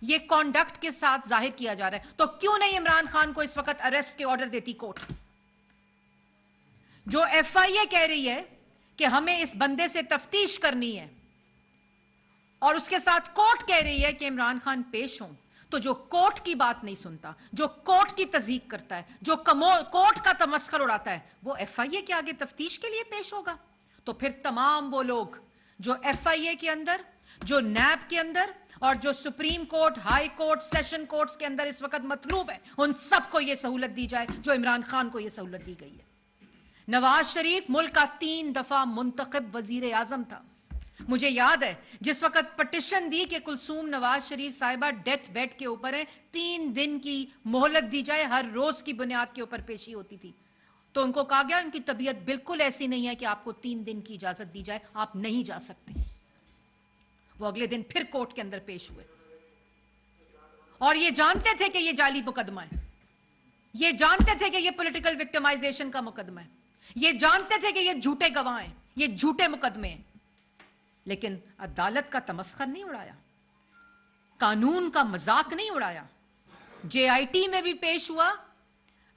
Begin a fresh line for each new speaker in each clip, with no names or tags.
یہ کانڈکٹ کے ساتھ ظاہر کیا جا رہا ہے. تو کیوں نہیں عمران خان کو اس وقت اریسٹ کے آرڈر دیتی کورٹ؟ جو ایف آئی اے کہہ رہی ہے کہ ہمیں اس بندے سے تفتیش کرنی ہے اور اس کے ساتھ کورٹ کہہ رہی ہے کہ عمران خان پیش ہوں، تو جو کورٹ کی بات نہیں سنتا، جو کورٹ کی تصدیق کرتا ہے، جو کورٹ کا تمسخر اڑاتا ہے، وہ ایف آئی اے کے آگے تفتیش کے لیے پیش ہوگا. تو پھر تمام وہ لوگ جو ایف آئی اے کے اندر، جو نیب کے اندر اور جو supreme court, high court, session courts کے اندر اس وقت مطلوب ہے، ان سب کو یہ سہولت دی جائے جو عمران خان کو یہ سہولت دی گئی ہے. نواز شریف ملک کا 3 دفعہ منتخب وزیر اعظم تھا. مجھے یاد ہے جس وقت پٹیشن دی کہ کلثوم نواز شریف صاحبہ ڈیتھ بیڈ کے اوپر ہیں، 3 دن کی مہلت دی جائے، ہر روز کی بنیاد کے اوپر پیشی ہوتی تھی، تو ان کو کہا گیا ان کی طبیعت بالکل ایسی نہیں ہے کہ آپ کو 3 دن کی اجازت دی جائے، آپ نہیں جا سکتے. وہ اگلے دن پھر کورٹ کے اندر پیش ہوئے اور یہ جانتے تھے کہ یہ جعلی مقدمہ ہے، یہ جانتے تھے کہ یہ پولیٹیکل وکٹمائزیشن کا مقدمہ ہے، یہ جانتے تھے کہ یہ جھوٹے گواہ ہیں، یہ جھوٹے مقدمے ہیں، لیکن عدالت کا تمسخر نہیں اڑایا، قانون کا مذاق نہیں اڑایا. جے آئی ٹی میں بھی پیش ہوا،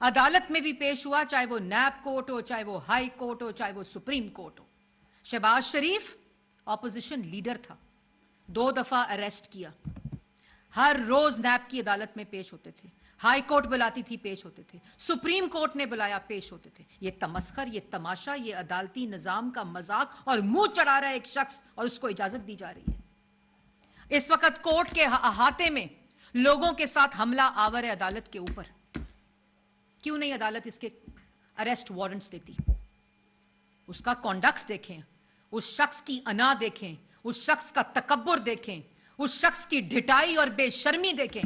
عدالت میں بھی پیش ہوا، چاہے وہ نیب کورٹ ہو، چاہے وہ ہائی کورٹ ہو، چاہے وہ سپریم کورٹ ہو. شہباز شریف اپوزیشن لیڈر تھا، 2 دفعہ اریسٹ کیا، ہر روز نیب کی عدالت میں پیش ہوتے تھے، ہائی کورٹ بلاتی تھی پیش ہوتے تھے، سپریم کورٹ نے بلایا پیش ہوتے تھے. یہ تمسخر، یہ تماشا، یہ عدالتی نظام کا مذاق اور منہ چڑھا رہا ہے ایک شخص اور اس کو اجازت دی جا رہی ہے. اس وقت کورٹ کے احاطے میں لوگوں کے ساتھ حملہ آور ہے عدالت کے اوپر. کیوں نہیں عدالت اس کے اریسٹ وارنٹس دیتی؟ اس کا کانڈکٹ دیکھیں، اس شخص کی انا دیکھیں، اس شخص کا تکبر دیکھیں، اس شخص کی ڈھٹائی اور بے شرمی دیکھیں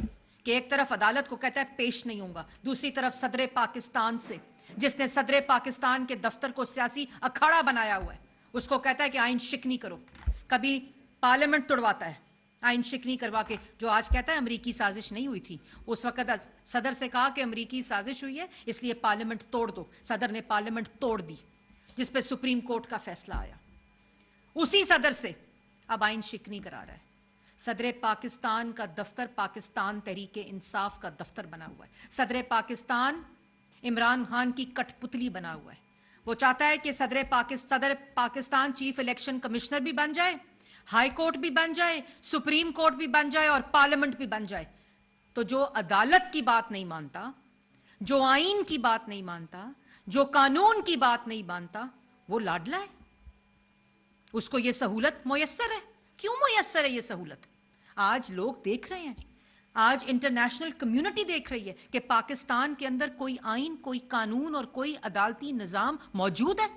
کہ ایک طرف عدالت کو کہتا ہے پیش نہیں ہوں گا، دوسری طرف صدر پاکستان سے، جس نے صدر پاکستان کے دفتر کو سیاسی اکھاڑا بنایا ہوا ہے، اس کو کہتا ہے کہ آئین شکنی کرو. کبھی پارلیمنٹ توڑواتا ہے آئین شکنی کروا کے، جو آج کہتا ہے امریکی سازش نہیں ہوئی تھی. اس وقت صدر سے کہا کہ امریکی سازش ہوئی ہے اس لیے پارلیمنٹ توڑ دو، صدر نے پارلیمنٹ توڑ دی، جس پہ سپریم کورٹ کا فیصلہ آیا. اسی صدر سے اب آئین شکنی کرا رہا ہے. صدر پاکستان کا دفتر پاکستان تحریک انصاف کا دفتر بنا ہوا ہے. صدر پاکستان عمران خان کی کٹ پتلی بنا ہوا ہے. وہ چاہتا ہے کہ صدر پاکستان چیف الیکشن کمشنر بھی بن جائے، ہائی کورٹ بھی بن جائے، سپریم کورٹ بھی بن جائے اور پارلیمنٹ بھی بن جائے. تو جو عدالت کی بات نہیں مانتا، جو آئین کی بات نہیں مانتا، جو قانون کی بات نہیں مانتا، وہ لاڈلا ہے. اس کو یہ سہولت میسر ہے. کیوں میسر ہے یہ سہولت؟ آج لوگ دیکھ رہے ہیں، آج انٹرنیشنل کمیونٹی دیکھ رہی ہے کہ پاکستان کے اندر کوئی آئین، کوئی قانون اور کوئی عدالتی نظام موجود ہے.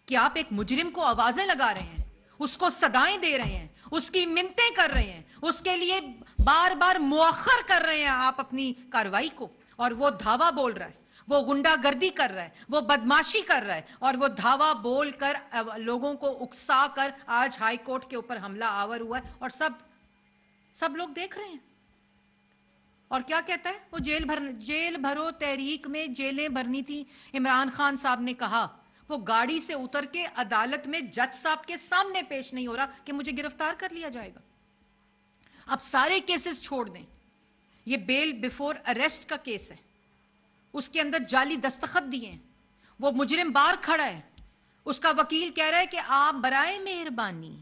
کہ آپ ایک مجرم کو آوازیں لگا رہے ہیں، اس کو صدائیں دے رہے ہیں، اس کی منتیں کر رہے ہیں، اس کے لیے بار بار مؤخر کر رہے ہیں آپ اپنی کارروائی کو، اور وہ دھاوا بول رہا ہے، وہ غنڈہ گردی کر رہا ہے، وہ بدماشی کر رہا ہے، اور وہ دھاوا بول کر لوگوں کو اکسا کر آج ہائی کورٹ کے اوپر حملہ آور ہوا ہے، اور سب لوگ دیکھ رہے ہیں. اور کیا کہتا ہے وہ؟ جیل بھرو تحریک میں جیلیں بھرنی تھی. عمران خان صاحب نے کہا وہ گاڑی سے اتر کے عدالت میں جج صاحب کے سامنے پیش نہیں ہو رہا کہ مجھے گرفتار کر لیا جائے گا. اب سارے کیسز چھوڑ دیں، یہ بیل بیفور اریسٹ کا کیس ہے، اس کے اندر جعلی دستخط دیے ہیں، وہ مجرم باہر کھڑا ہے، اس کا وکیل کہہ رہا ہے کہ آپ برائے مہربانی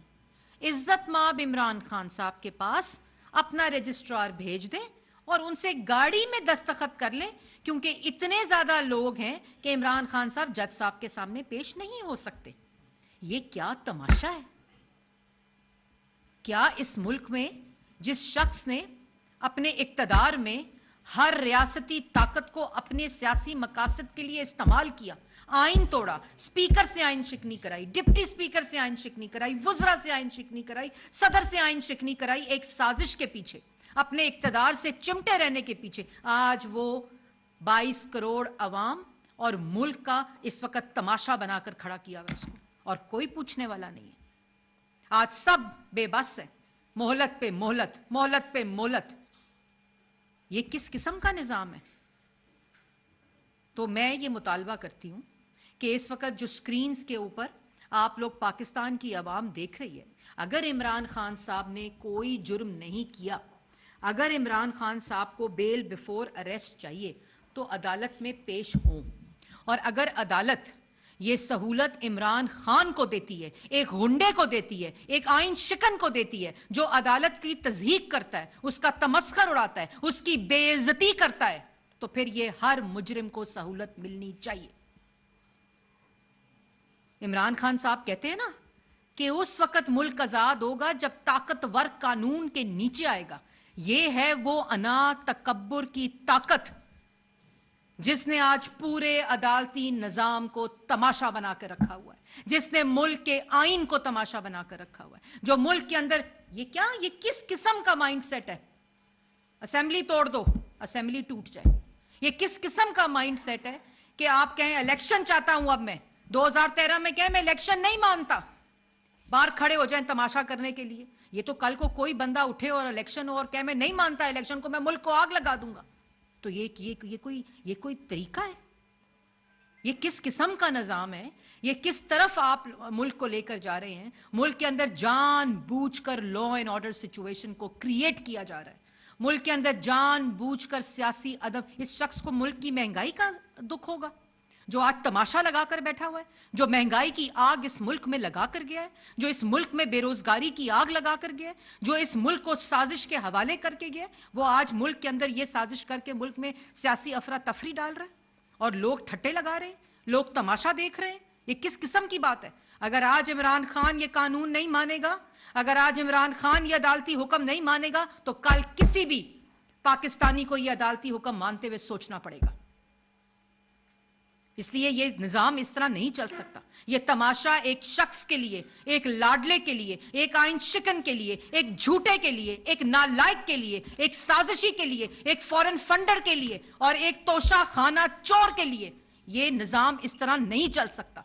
عزت مآب عمران خان صاحب کے پاس اپنا رجسٹرار بھیج دیں اور ان سے گاڑی میں دستخط کر لیں، کیونکہ اتنے زیادہ لوگ ہیں کہ عمران خان صاحب جج صاحب کے سامنے پیش نہیں ہو سکتے. یہ کیا تماشا ہے؟ کیا اس ملک میں جس شخص نے اپنے اقتدار میں ہر ریاستی طاقت کو اپنے سیاسی مقاصد کے لیے استعمال کیا، آئین توڑا، سپیکر سے آئین شکنی کرائی، ڈپٹی سپیکر سے آئین شکنی کرائی، وزراء سے آئین شکنی کرائی، صدر سے آئین شکنی کرائی، ایک سازش کے پیچھے، اپنے اقتدار سے چمٹے رہنے کے پیچھے، آج وہ 22 کروڑ عوام اور ملک کا اس وقت تماشا بنا کر کھڑا کیا ہوا اس کو، اور کوئی پوچھنے والا نہیں ہے. آج سب بے بس ہے، مہلت پہ مہلت، مہلت پہ مہلت. یہ کس قسم کا نظام ہے؟ تو میں یہ مطالبہ کرتی ہوں کہ اس وقت جو سکرینز کے اوپر آپ لوگ پاکستان کی عوام دیکھ رہی ہے، अगर इमरान खान साहब ने कोई जुर्म नहीं किया, अगर इमरान खान साहब को बेल बिफोर अरेस्ट चाहिए तो अदालत में पेश हों, और अगर अदालत ये सहूलत इमरान खान को देती है, एक गुंडे को देती है, एक आइन शिकन को देती है, जो अदालत की तज़हीक करता है, उसका तमस्खर उड़ाता है, उसकी बेइज्जती करता है, तो फिर ये हर मुजरिम को सहूलत मिलनी चाहिए। इमरान खान साहब कहते हैं ना कि उस वक्त मुल्क आजाद होगा जब ताकतवर कानून के नीचे आएगा। ये है वो अना तकब्बुर की ताकत जिसने आज पूरे अदालती निजाम को तमाशा बना कर रखा हुआ है, जिसने मुल्क के आइन को तमाशा बना कर रखा हुआ है, जो मुल्क के अंदर ये किस किस्म का माइंड सेट है? असेंबली तोड़ दो, असेंबली टूट जाए। ये किस किस्म का माइंड सेट है कि आप कहें इलेक्शन चाहता हूं, अब मैं 2013 में कहें मैं इलेक्शन नहीं मानता, बाहर खड़े हो जाएं तमाशा करने के लिए। ये तो कल को कोई बंदा उठे और इलेक्शन हो और कहे मैं नहीं मानता इलेक्शन को, मैं मुल्क को आग लगा दूंगा। तो ये कोई तरीका है? ये किस किस्म का निजाम है? ये किस तरफ आप मुल्क को लेकर जा रहे हैं? मुल्क के अंदर जानबूझकर लॉ एंड ऑर्डर सिचुएशन को क्रिएट किया जा रहा है। मुल्क के अंदर जानबूझकर सियासी अदब। इस शख्स को मुल्क की महंगाई का दुख होगा, जो आज तमाशा लगाकर बैठा हुआ है, जो महंगाई की आग इस मुल्क में लगा कर गया है, जो इस मुल्क में बेरोजगारी की आग लगा कर गया है, जो इस मुल्क को साजिश के हवाले करके गया है, वो आज मुल्क के अंदर ये साजिश करके मुल्क में सियासी अफरा तफरी डाल रहा है और लोग ठट्टे लगा रहे हैं, लोग तमाशा देख रहे हैं। ये किस किस्म की बात है? अगर आज इमरान खान ये कानून नहीं मानेगा, अगर आज इमरान खान ये अदालती हुक्म नहीं मानेगा, तो कल किसी भी पाकिस्तानी को ये अदालती हुक्म मानते हुए सोचना पड़ेगा। इसलिए ये निजाम इस तरह नहीं चल सकता। ये तमाशा एक शख्स के लिए, एक लाडले के लिए, एक आइन शिकन के लिए, एक झूठे के लिए, एक नालायक के लिए, एक साजिशी के लिए, एक फॉरेन फंडर के लिए और एक तोशा खाना चोर के लिए ये निजाम इस तरह नहीं चल सकता।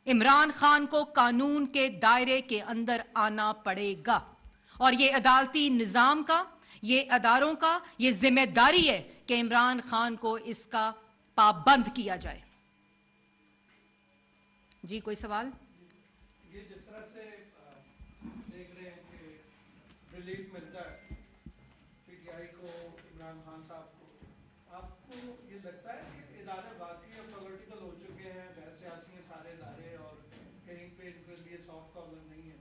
इमरान खान को कानून के दायरे के अंदर आना पड़ेगा और ये अदालती निजाम का, ये अदारों का ये जिम्मेदारी है कि इमरान खान को इसका पाबंद किया जाए। जी कोई सवाल?
ये जिस तरह से देख रहे हैं कि रिलीफ मिलता है पीटीआई को, इमरान खान साहब को, आपको ये लगता है कि इदारे वाकई अब पॉलिटिकल हो चुके हैं, गैर सियासी हैं सारे इदारे और कहीं पे इनके लिए सॉफ्ट कॉर्नर नहीं है?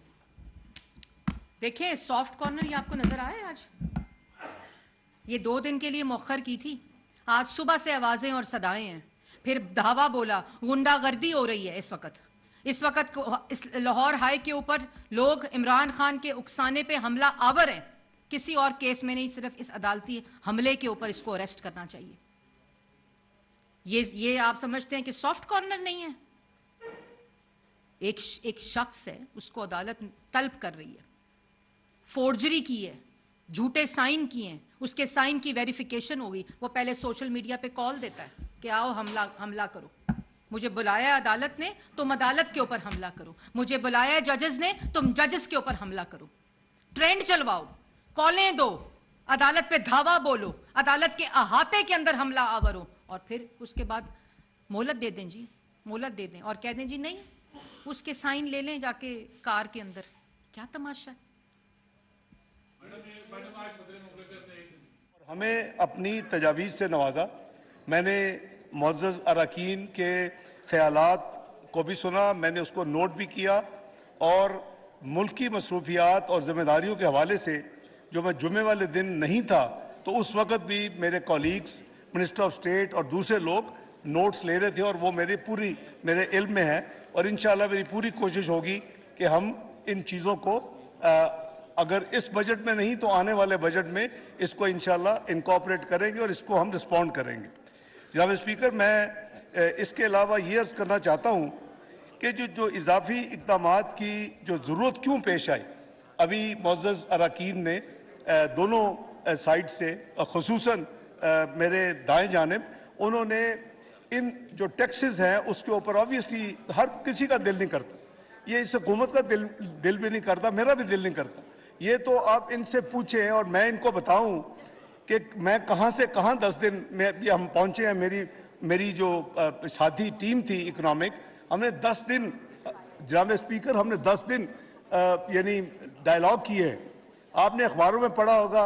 देखिए सॉफ्ट कॉर्नर ये आपको नजर आया आज? ये 2 दिन के लिए मौखर की थी, आज सुबह से आवाजें और सदाएं हैं। फिर धावा बोला, गुंडागर्दी हो रही है। इस वक्त इस लाहौर हाई के ऊपर लोग इमरान खान के उकसाने पे हमला आवर हैं। किसी और केस में नहीं, सिर्फ इस अदालती हमले के ऊपर इसको अरेस्ट करना चाहिए। ये आप समझते हैं कि सॉफ्ट कॉर्नर नहीं है? एक शख्स है, उसको अदालत तलब कर रही है, फोर्जरी की है, झूठे साइन किए हैं, उसके साइन की वेरिफिकेशन होगी, वो पहले सोशल मीडिया पे कॉल देता है कि आओ हमला करो। मुझे बुलाया अदालत ने, तुम अदालत के ऊपर हमला करो। मुझे बुलाया जजेस ने, तुम जजेस के ऊपर हमला करो। ट्रेंड चलवाओ, कॉलें दो, अदालत पे धावा बोलो, अदालत के अहाते के अंदर हमला आवरो और फिर उसके बाद मोहलत दे दें जी, मोहलत दे दें और कह दें जी नहीं, उसके साइन ले लें जाके कार के अंदर। क्या तमाशा है?
हमें अपनी तजावीज़ से नवाजा। मैंने मुअज़्ज़ज़ अरकान के ख़यालात को भी सुना, मैंने उसको नोट भी किया और मुल्क की मसरूफियात और ज़िम्मेदारियों के हवाले से जो मैं जुम्मे वाले दिन नहीं था तो उस वक़्त भी मेरे कॉलीग्स, मिनिस्टर ऑफ स्टेट और दूसरे लोग नोट्स ले रहे थे और वो मेरे इल्म में है और इंशाअल्लाह मेरी पूरी कोशिश होगी कि हम इन चीज़ों को अगर इस बजट में नहीं तो आने वाले बजट में इसको इंशाअल्लाह इनकॉर्पोरेट करेंगे और इसको हम रिस्पॉन्ड करेंगे। जनाब स्पीकर, मैं इसके अलावा ये अर्ज़ करना चाहता हूँ कि जो इजाफी इक़दामात की जो ज़रूरत क्यों पेश आई, अभी मुअज़्ज़ज़ अरकान ने दोनों साइड से ख़ुसूसन मेरे दाएं जानिब उन्होंने इन जो टैक्सेस हैं उसके ऊपर ऑब्वियसली हर किसी का दिल नहीं करता, ये इस हुकूमत का दिल भी नहीं करता, मेरा भी दिल नहीं करता। ये तो आप इनसे पूछें और मैं इनको बताऊं कि मैं कहां से कहां 10 दिन में हम पहुंचे हैं। मेरी जो साथी टीम थी इकोनॉमिक, हमने 10 दिन, जनाब स्पीकर, हमने 10 दिन यानी डायलॉग किए हैं। आपने अखबारों में पढ़ा होगा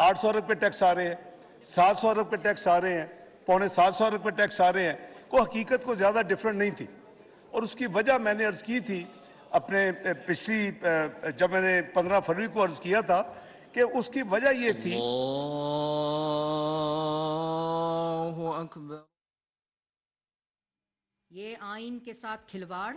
800 अरब के टैक्स आ रहे हैं, 700 अरब के टैक्स आ रहे हैं, पौने 700 अरब के टैक्स आ रहे हैं, को हकीकत को ज़्यादा डिफरेंट नहीं थी। और उसकी वजह मैंने अर्ज़ की थी अपने पिछली जब मैंने 15 फरवरी को अर्ज़ किया था कि उसकी वजह ये थी।
अल्लाहु अकबर।
ये आइन के साथ खिलवाड़,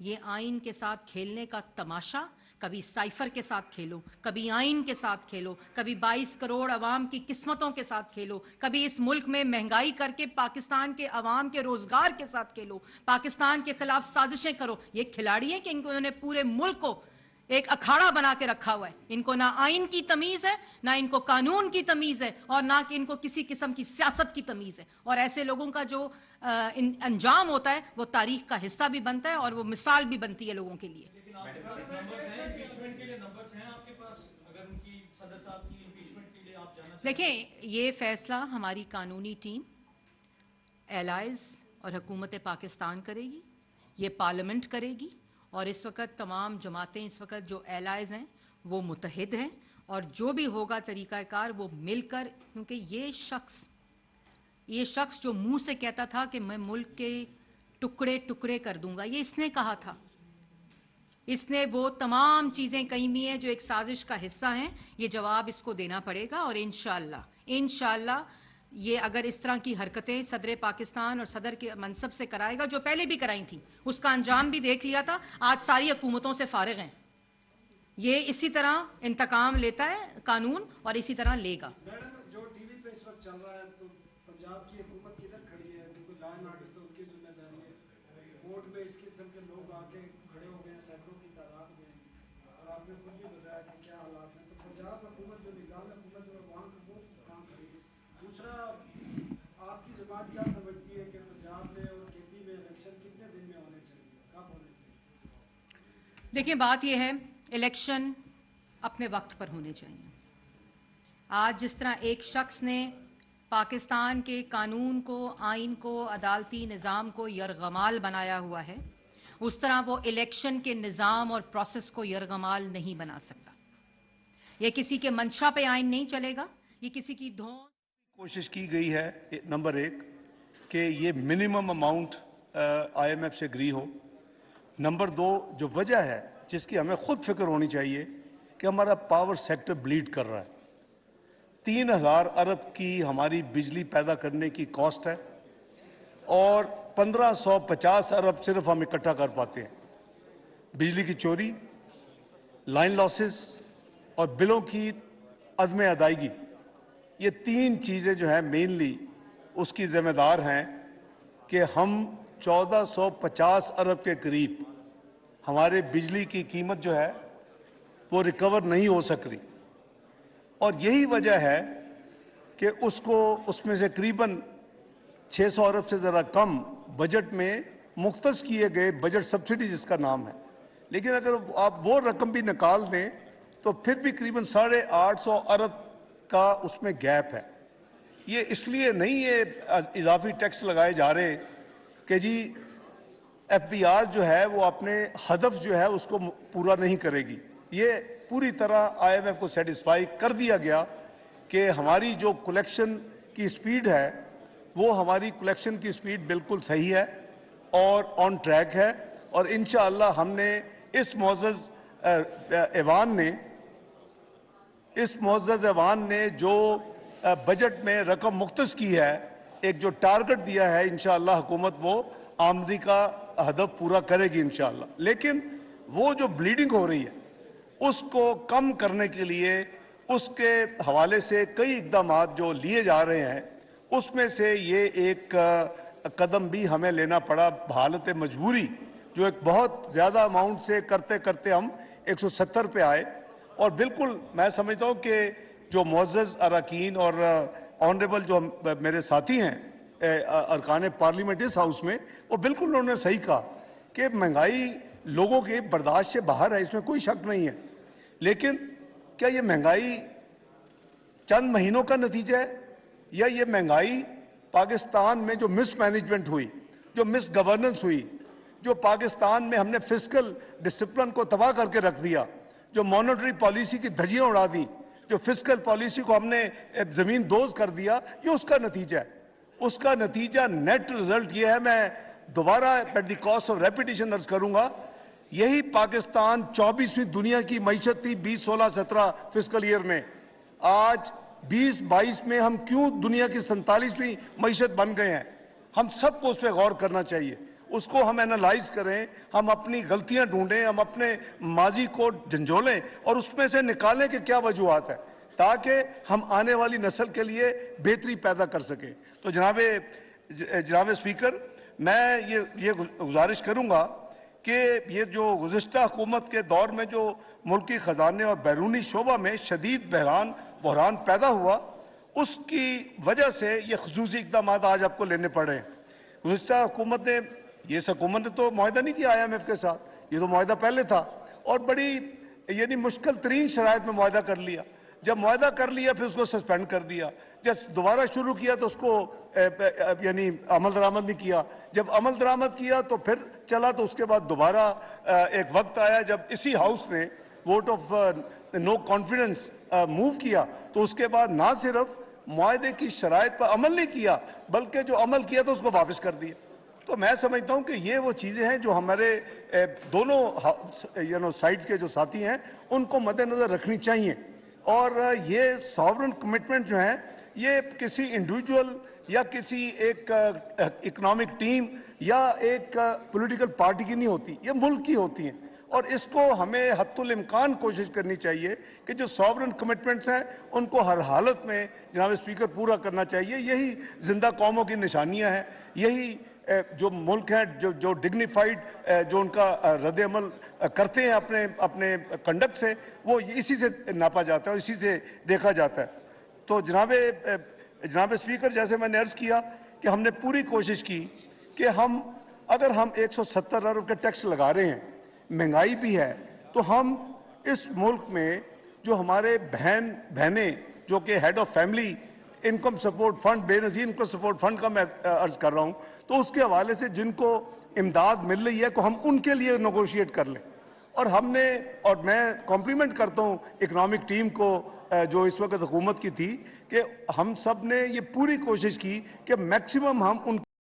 ये आइन के साथ खेलने का तमाशा, कभी साइफर के साथ खेलो, कभी आइन के साथ खेलो, कभी 22 करोड़ अवाम की किस्मतों के साथ खेलो, कभी इस मुल्क में महंगाई करके पाकिस्तान के अवाम के रोजगार के साथ खेलो, पाकिस्तान के खिलाफ साजिशें करो। ये खिलाड़ी हैं कि इन्होंने पूरे मुल्क को एक अखाड़ा बना के रखा हुआ है। इनको ना आइन की तमीज है, ना इनको कानून की तमीज है, और ना कि इनको किसी किस्म की सियासत की तमीज है। और ऐसे लोगों का जो अंजाम होता है वो तारीख का हिस्सा भी बनता है और वो मिसाल भी बनती है लोगों के लिए। देखें, ये फैसला हमारी कानूनी टीम, एलाइज और हुकूमत पाकिस्तान करेगी, ये पार्लियामेंट करेगी, और इस वक्त तमाम जमातें, इस वक्त जो एलाइज हैं वो मुत्तहिद हैं, और जो भी होगा तरीक़ाकार वो मिलकर, क्योंकि ये शख्स जो मुंह से कहता था कि मैं मुल्क के टुकड़े टुकड़े कर दूंगा, ये इसने कहा था। इसने वो तमाम चीज़ें कही हुई हैं जो एक साजिश का हिस्सा हैं। ये जवाब इसको देना पड़ेगा, और इंशाअल्लाह ये अगर इस तरह की हरकतें सदर पाकिस्तान और सदर के मनसब से कराएगा, जो पहले भी कराई थी, उसका अंजाम भी देख लिया था। आज सारी हुकूमतों से फारिग हैं। ये इसी तरह इंतकाम लेता है कानून, और इसी तरह लेगा।
मैडम, जो टीवी पे इस वक्त चल रहा है, तो पंजाब की हुकूमत किधर खड़ी है? क्योंकि लॉ एंड ऑर्डर तो उनकी जिम्मेदारी है। वोट में इस किस्म के लोग आके खड़े हो गए हैं सैकड़ों की तादाद में, और आपने खुद भी बताया कि क्या हालात हैं। तो पंजाब हुकूमत जो निगरान हुकूमत है वहाँ वो काम खड़ी है। दूसरा, आपकी जमात क्या समझती है कि पंजाब में और केपी में इलेक्शन कितने दिन में होने चाहिए, कब होने चाहिए?
देखिए, बात यह है, इलेक्शन अपने वक्त पर होने चाहिए। आज जिस तरह एक शख्स ने पाकिस्तान के कानून को, आइन को, अदालती निज़ाम को यरगमाल बनाया हुआ है, उस तरह वो इलेक्शन के निज़ाम और प्रोसेस को यरगमाल नहीं बना सकता। ये किसी के मंशा पे आइन नहीं चलेगा, ये किसी की धौंस।
कोशिश की गई है नंबर एक कि ये मिनिमम अमाउंट IMF से एग्री हो। नंबर दो, जो वजह है जिसकी हमें खुद फिक्र होनी चाहिए कि हमारा पावर सेक्टर ब्लीड कर रहा है। 3000 अरब की हमारी बिजली पैदा करने की कॉस्ट है, और 1550 अरब सिर्फ हम इकट्ठा कर पाते हैं। बिजली की चोरी, लाइन लॉसेस और बिलों की अदम अदायगी, ये तीन चीज़ें जो हैं मेनली उसकी ज़िम्मेदार हैं कि हम 1450 अरब के करीब हमारे बिजली की कीमत जो है वो रिकवर नहीं हो सक रही। और यही वजह है कि उसमें से करीबन 600 अरब से ज़रा कम बजट में मुख्तस किए गए बजट सब्सिडी जिसका नाम है। लेकिन अगर आप वो रकम भी निकाल दें तो फिर भी करीबन 850 अरब का उसमें गैप है। ये इसलिए नहीं ये इजाफी टैक्स लगाए जा रहे कि जी FBR जो है वो अपने हदफ जो है उसको पूरा नहीं करेगी। ये पूरी तरह IMF को सेटिस्फाई कर दिया गया कि हमारी जो कलेक्शन की स्पीड है वो हमारी कलेक्शन की स्पीड बिल्कुल सही है और ऑन ट्रैक है। और इंशाअल्लाह हमने इस मुअज़्ज़ज़ ऐवान ने जो बजट में रकम मुख्तस की है, एक जो टारगेट दिया है, इंशाअल्लाह हुकूमत वो आमदनी का हदफ पूरा करेगी इंशाअल्लाह। लेकिन वो जो ब्लीडिंग हो रही है उसको कम करने के लिए उसके हवाले से कई इक़दाम जो लिए जा रहे हैं, उसमें से ये एक कदम भी हमें लेना पड़ा हालत मजबूरी, जो एक बहुत ज़्यादा अमाउंट से करते करते हम 170 पे आए। और बिल्कुल मैं समझता हूँ कि जो मुअज़्ज़ज़ अरकान और ऑनरेबल जो मेरे साथी हैं अरकान पार्लियामेंट इस हाउस में, वो बिल्कुल उन्होंने सही कहा कि महंगाई लोगों के बर्दाश्त से बाहर है, इसमें कोई शक नहीं है। लेकिन क्या ये महंगाई चंद महीनों का नतीजा है, या ये महंगाई पाकिस्तान में जो मिसमैनेजमेंट हुई, जो मिस गवर्नेंस हुई, جو پاکستان میں ہم نے فسکل ڈسپلن کو تباہ کر کے رکھ دیا, جو مانیٹری پالیسی کی دھجیاں اڑا دیں, جو فسکل پالیسی کو ہم نے زمین دوز کر دیا, یہ اس کا نتیجہ ہے. اس کا نتیجہ نیٹ رزلٹ یہ ہے, میں دوبارہ at the cost of repetition عرض کروں گا, یہی پاکستان 24ویں دنیا کی معیشت تھی 2016-17 فسکل ایئر میں. آج 2022 میں ہم کیوں دنیا کی 47ویں معیشت بن گئے ہیں؟ ہم سب کو اس پہ غور کرنا چاہیے, اس کو ہم اینالائز کریں, ہم اپنی غلطیاں ڈھونڈیں, ہم اپنے ماضی کو جھنجھولیں اور اس میں سے نکالیں کہ کیا وجوہات ہیں, تاکہ ہم آنے والی نسل کے لیے بہتری پیدا کر سکیں. تو جناب اسپیکر, میں یہ گزارش کروں گا کہ یہ جو گزشتہ حکومت کے دور میں جو ملکی خزانے اور بیرونی شعبہ میں شدید بحران پیدا ہوا, اس کی وجہ سے یہ خصوصی اقدامات آج آپ کو لینے پڑ رہے ہیں. گزشتہ حکومت نے, یہ حکومت نے تو معاہدہ نہیں کیا IMF کے ساتھ, یہ تو معاہدہ پہلے تھا, اور بڑی یعنی مشکل ترین شرائط میں معاہدہ کر لیا. جب معاہدہ کر لیا پھر اس کو سسپینڈ کر دیا, جب دوبارہ شروع کیا تو اس کو یعنی عمل درآمد نہیں کیا, جب عمل درآمد کیا تو پھر چلا, تو اس کے بعد دوبارہ ایک وقت آیا جب اسی ہاؤس نے vote of no confidence move کیا, تو اس کے بعد نہ صرف معاہدے کی شرائط پر عمل نہیں کیا بلکہ جو عمل کیا تو اس کو واپس کر دیا. تو میں سمجھتا ہوں کہ یہ وہ چیزیں ہیں جو ہمارے دونوں سائڈز کے جو ساتھی ہیں ان کو مد نظر رکھنی چاہیے. اور یہ ساورن کمٹمنٹ جو ہیں یہ کسی انڈیویجول یا کسی ایک اکنامک ٹیم یا ایک پولیٹیکل پارٹی کی نہیں ہوتی, یہ ملک کی ہوتی ہیں. اور اس کو ہمیں حتی الامکان کوشش کرنی چاہیے کہ جو ساورن کمٹمنٹس ہیں ان کو ہر حالت میں جناب اسپیکر پورا کرنا چاہیے. یہی زندہ قوموں کی نشانیاں ہیں, یہی جو ملک ہیں جو ڈگنیفائڈ جو ان کا رد عمل کرتے ہیں اپنے کنڈکٹ سے, وہ اسی سے ناپا جاتا ہے اور اسی سے دیکھا جاتا ہے. تو جناب اسپیکر, جیسے میں نے عرض کیا کہ ہم نے پوری کوشش کی کہ اگر ہم 170 ارب کے ٹیکس لگا رہے ہیں, مہنگائی بھی ہے, تو ہم اس ملک میں جو ہمارے بہنیں جو کہ head of family income support fund, Benazir income support fund کا میں عرض کر رہا ہوں, تو اس کے حوالے سے جن کو امداد مل رہی ہے کو ہم ان کے لیے نیگوشیٹ کر لیں. اور میں کمپلیمنٹ کرتا ہوں اکنامک ٹیم کو جو اس وقت حکومت کی تھی, کہ ہم سب نے یہ پوری کوشش کی کہ میکسیمم ہم ان